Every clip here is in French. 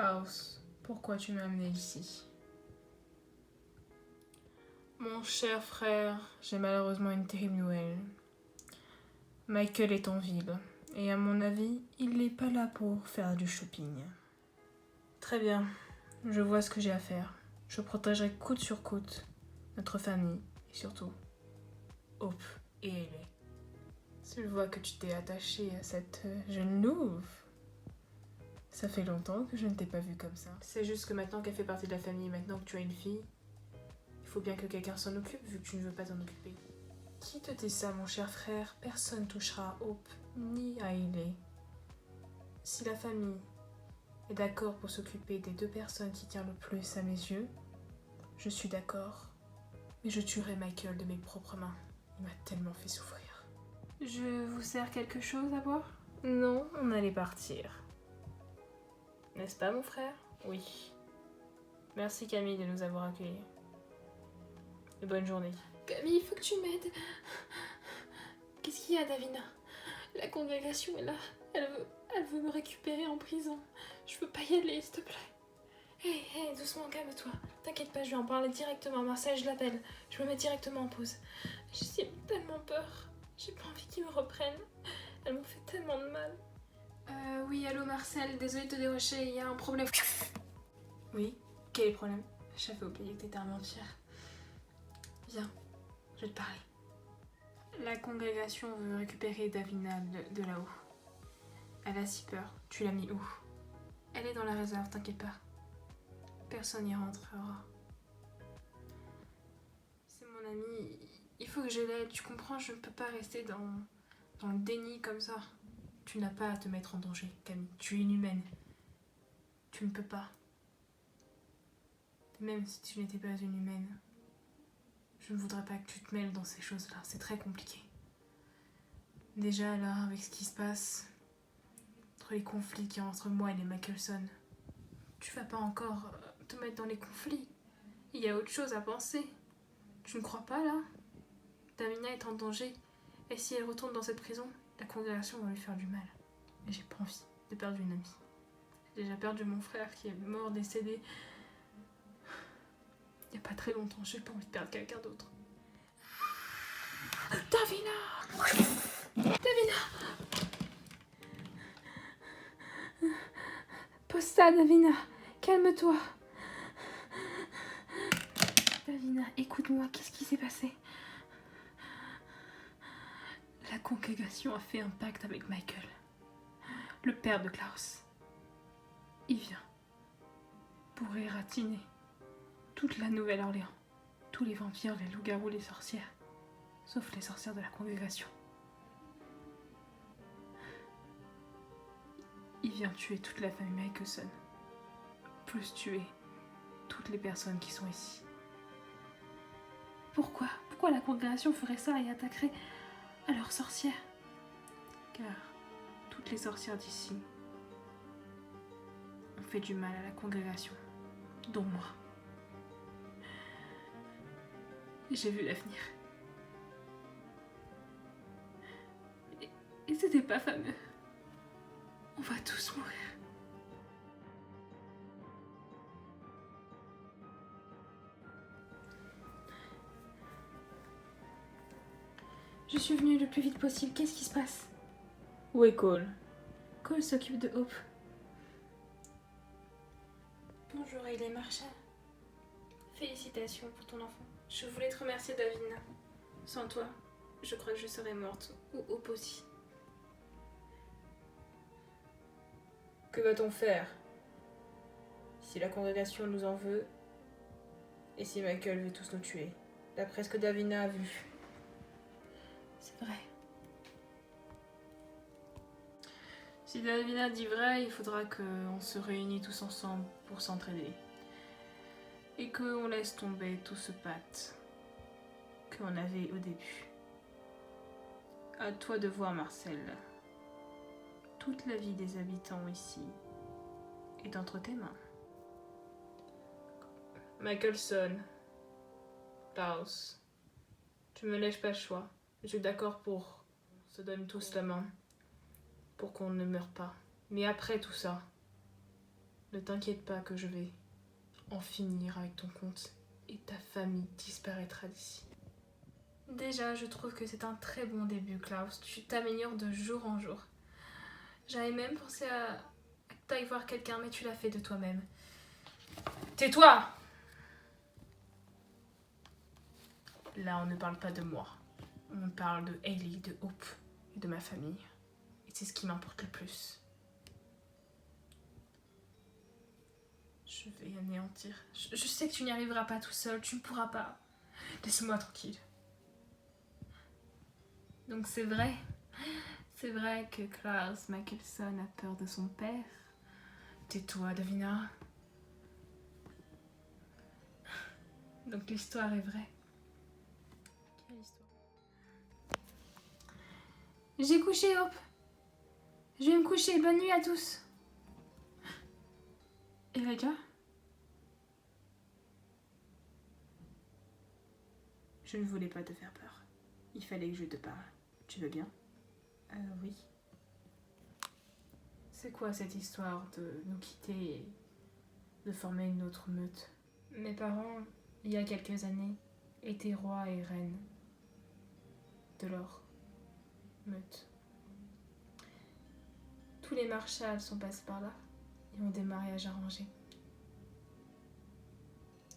Klaus, pourquoi tu m'as amené ici? Mon cher frère, j'ai malheureusement une terrible nouvelle. Michael est en ville, et à mon avis, il n'est pas là pour faire du shopping. Très bien, je vois ce que j'ai à faire. Je protégerai coûte sur coûte notre famille, et surtout, Hope et Ellie. Je vois que tu t'es attaché à cette jeune louve. Ça fait longtemps que je ne t'ai pas vue comme ça. C'est juste que maintenant qu'elle fait partie de la famille, maintenant que tu as une fille, il faut bien que quelqu'un s'en occupe vu que tu ne veux pas t'en occuper. Qui te dit ça, mon cher frère? Personne touchera à Hope ni à Hailey. Si la famille est d'accord pour s'occuper des deux personnes qui tiennent le plus à mes yeux, je suis d'accord. Mais je tuerai Michael de mes propres mains. Il m'a tellement fait souffrir. Je vous sers quelque chose à boire? Non, on allait partir. N'est-ce pas, mon frère? Oui. Merci Camille de nous avoir accueillis. Et bonne journée. Camille, il faut que tu m'aides. Qu'est-ce qu'il y a, Davina? La congrégation est là. Elle veut me récupérer en prison. Je peux pas y aller, s'il te plaît. Hé, doucement, calme-toi. T'inquiète pas, je vais en parler directement à Marcel, je l'appelle. Je me mets directement en pause. J'ai tellement peur. J'ai pas envie qu'ils me reprennent. Elles m'ont fait tellement de mal. Oui, allô Marcel, désolée de te dérocher, il y a un problème. Oui, quel est le problème? J'avais oublié que t'étais un vampire. Viens, je vais te parler. La congrégation veut récupérer Davina de là-haut. Elle a si peur. Tu l'as mis où? Elle est dans la réserve, t'inquiète pas. Personne n'y rentrera. C'est mon ami. Il faut que je l'aide. Tu comprends, je ne peux pas rester dans le déni comme ça. Tu n'as pas à te mettre en danger, Camille. Tu es inhumaine. Tu ne peux pas. Même si tu n'étais pas une humaine, je ne voudrais pas que tu te mêles dans ces choses-là. C'est très compliqué. Déjà là, avec ce qui se passe, entre les conflits qu'il y a entre moi et les Michelson, tu vas pas encore te mettre dans les conflits. Il y a autre chose à penser. Tu ne crois pas là? Davina est en danger. Et si elle retourne dans cette prison, la congrégation va lui faire du mal. Et j'ai pas envie de perdre une amie. J'ai déjà perdu mon frère qui est mort, décédé. Il y a pas très longtemps, j'ai pas envie de perdre quelqu'un d'autre. Davina! Pose ça, Davina. Calme-toi. Davina, écoute-moi, qu'est-ce qui s'est passé? La congrégation a fait un pacte avec Michael, le père de Klaus. Il vient pour ératiner toute la Nouvelle-Orléans, tous les vampires, les loups-garous, les sorcières, sauf les sorcières de la congrégation. Il vient tuer toute la famille Michelson, plus tuer toutes les personnes qui sont ici. Pourquoi la congrégation ferait ça et attaquerait à leurs sorcières? Car toutes les sorcières d'ici ont fait du mal à la congrégation, dont moi. J'ai vu l'avenir. Et c'était pas fameux. On va tous mourir. Je suis venue le plus vite possible. Qu'est-ce qui se passe? Où est Cole? Cole s'occupe de Hope. Bonjour, il est Marshall. Félicitations pour ton enfant. Je voulais te remercier, Davina. Sans toi, je crois que je serais morte. Ou Hope aussi. Que va-t-on faire? Si la congrégation nous en veut, et si Michael veut tous nous tuer, d'après ce que Davina a vu. C'est vrai. Si Davina dit vrai, il faudra qu'on se réunisse tous ensemble pour s'entraider. Et qu'on laisse tomber tout ce pacte qu'on avait au début. À toi de voir, Marcel. Toute la vie des habitants ici est entre tes mains. Michelson, Klaus, tu me laisses pas le choix. Je suis d'accord pour qu'on se donne tous la main, pour qu'on ne meure pas. Mais après tout ça, Ne t'inquiète pas que je vais en finir avec ton compte et ta famille disparaîtra d'ici. Déjà, je trouve que c'est un très bon début, Klaus. Tu t'améliores de jour en jour. J'avais même pensé à que t'ailles voir quelqu'un, mais tu l'as fait de toi-même. Tais-toi! Là, on ne parle pas de moi. On parle de Hailey, de Hope et de ma famille. Et c'est ce qui m'importe le plus. Je vais anéantir. Je sais que tu n'y arriveras pas tout seul. Tu ne pourras pas. Laisse-moi tranquille. Donc c'est vrai. C'est vrai que Klaus Michelson a peur de son père. Tais-toi, Davina. Donc l'histoire est vraie. Quelle histoire? J'ai couché, Hope. Je vais me coucher. Bonne nuit à tous. Elijah? Je ne voulais pas te faire peur. Il fallait que je te parle. Tu veux bien? Oui. C'est quoi cette histoire de nous quitter et de former une autre meute? Mes parents, il y a quelques années, étaient rois et reines de leur meute. Tous les marshals sont passés par là et ont des mariages arrangés.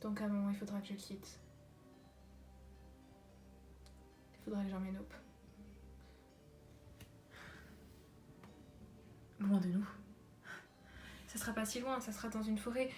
Donc à un moment, il faudra que je quitte. Il faudra que j'emmène Hope. Loin de nous. Ça sera pas si loin, ça sera dans une forêt.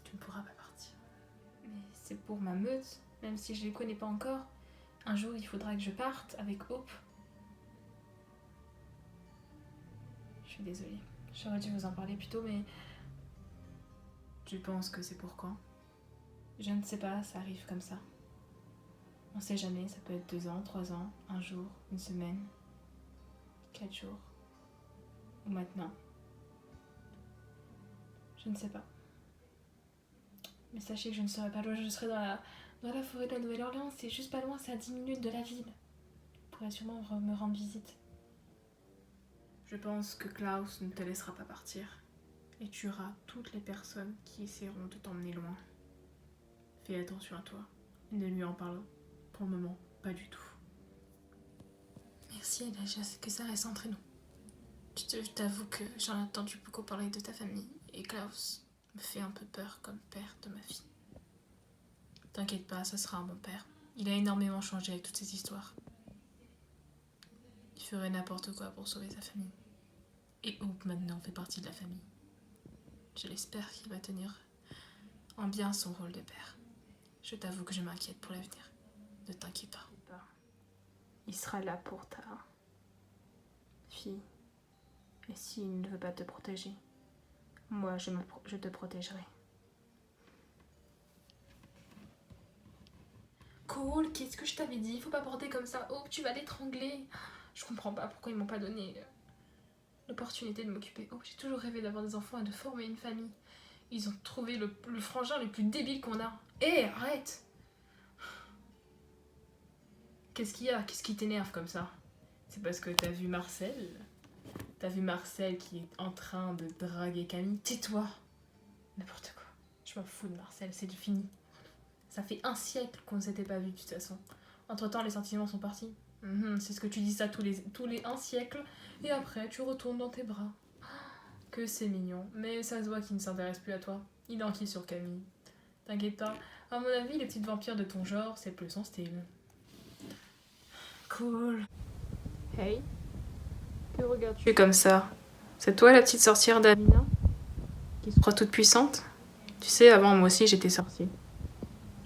Tu ne pourras pas partir. Mais c'est pour ma meute, même si je les connais pas encore. Un jour, il faudra que je parte avec Hope. Je suis désolée. J'aurais dû vous en parler plus tôt, mais... Tu penses que c'est pour quand? Je ne sais pas, ça arrive comme ça. On sait jamais, ça peut être 2 ans, 3 ans, un jour, une semaine, 4 jours, ou maintenant. Je ne sais pas. Mais sachez que je ne serai pas loin, je serai dans la forêt de la Nouvelle-Orléans, c'est juste pas loin, c'est à 10 minutes de la ville. Vous pourrez sûrement me rendre visite. Je pense que Klaus ne te laissera pas partir et tuera toutes les personnes qui essaieront de t'emmener loin. Fais attention à toi et ne lui en parle pour le moment pas du tout. Merci Elijah, c'est que ça reste entre nous. Je t'avoue que j'en ai entendu beaucoup parler de ta famille et Klaus me fait un peu peur comme père de ma fille. T'inquiète pas, ça sera un bon père. Il a énormément changé avec toutes ces histoires. Il ferait n'importe quoi pour sauver sa famille. Et Hope maintenant fait partie de la famille. Je l'espère qu'il va tenir en bien son rôle de père. Je t'avoue que je m'inquiète pour l'avenir. Ne t'inquiète pas. Il sera là pour ta fille. Et s'il ne veut pas te protéger, moi je te protégerai. Cole, qu'est-ce que je t'avais dit? Faut pas porter comme ça. Oh, tu vas l'étrangler. Je comprends pas pourquoi ils m'ont pas donné l'opportunité de m'occuper. Oh, j'ai toujours rêvé d'avoir des enfants et de former une famille. Ils ont trouvé le frangin le plus débile qu'on a. Hé, arrête! Qu'est-ce qu'il y a? Qu'est-ce qui t'énerve comme ça? C'est parce que t'as vu Marcel? T'as vu Marcel qui est en train de draguer Camille? Tais-toi! N'importe quoi. Je m'en fous de Marcel, c'est fini. Ça fait 1 siècle qu'on ne s'était pas vu de toute façon. Entre-temps, les sentiments sont partis. C'est ce que tu dis ça tous les 1 siècle. Et après, tu retournes dans tes bras. Que c'est mignon. Mais ça se voit qu'il ne s'intéresse plus à toi. Il enquille sur Camille. T'inquiète pas. À mon avis, les petites vampires de ton genre, c'est plus son style. Cool. Hey. Que regardes-tu comme ça? C'est toi la petite sorcière d'Amina? Qui se croit toute puissante? Tu sais, avant, moi aussi, j'étais sorcier.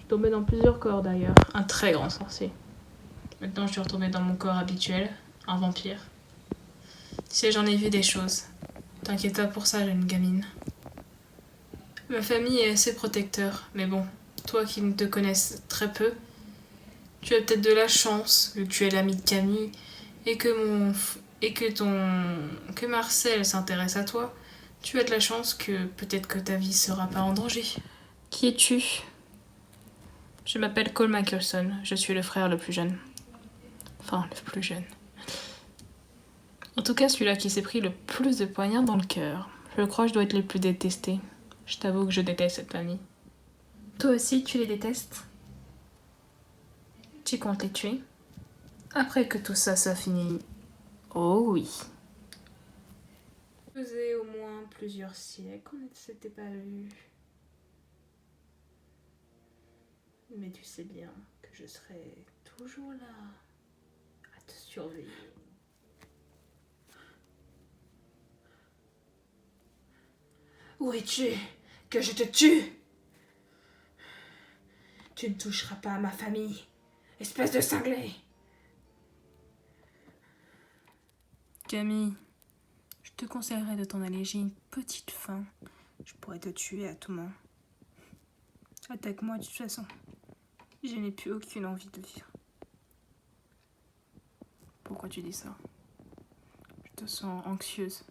Je tombais dans plusieurs corps d'ailleurs. Un très grand sorcier. Maintenant, je suis retournée dans mon corps habituel, un vampire. Tu sais, j'en ai vu des choses. T'inquiète pas pour ça, jeune gamine. Ma famille est assez protecteur, mais bon, toi qui ne te connaisses très peu, tu as peut-être de la chance, vu que tu es l'ami de Camille, et que Marcel s'intéresse à toi. Tu as de la chance que peut-être que ta vie sera pas en danger. Qui es-tu? Je m'appelle Cole Michelson, je suis le frère le plus jeune. Enfin, le plus jeune. En tout cas, celui-là qui s'est pris le plus de poignards dans le cœur. Je crois que je dois être le plus détesté. Je t'avoue que je déteste cette famille. Toi aussi, tu les détestes? Tu comptes les tuer? Après que tout ça soit fini. Oh oui. Ça faisait au moins plusieurs siècles qu'on ne s'était pas vus. Mais tu sais bien que je serai toujours là à te surveiller. Où es-tu? Que je te tue! Tu ne toucheras pas à ma famille, espèce de cinglé! Camille, je te conseillerais de t'en aller, j'ai une petite faim. Je pourrais te tuer à tout moment. Attaque-moi de toute façon. Je n'ai plus aucune envie de vivre. Pourquoi tu dis ça? Je te sens anxieuse.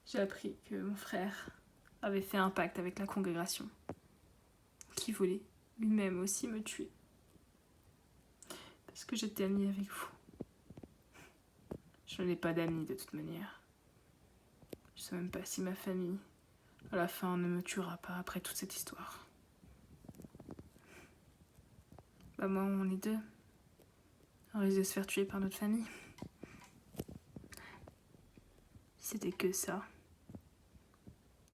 J'ai appris que mon frère avait fait un pacte avec la congrégation, qui voulait lui-même aussi me tuer. Parce que j'étais amie avec vous. Je n'ai pas d'amis de toute manière. Je sais même pas si ma famille, à la fin, ne me tuera pas après toute cette histoire. Bah moi, on est deux. On risque de se faire tuer par notre famille. Si c'était que ça.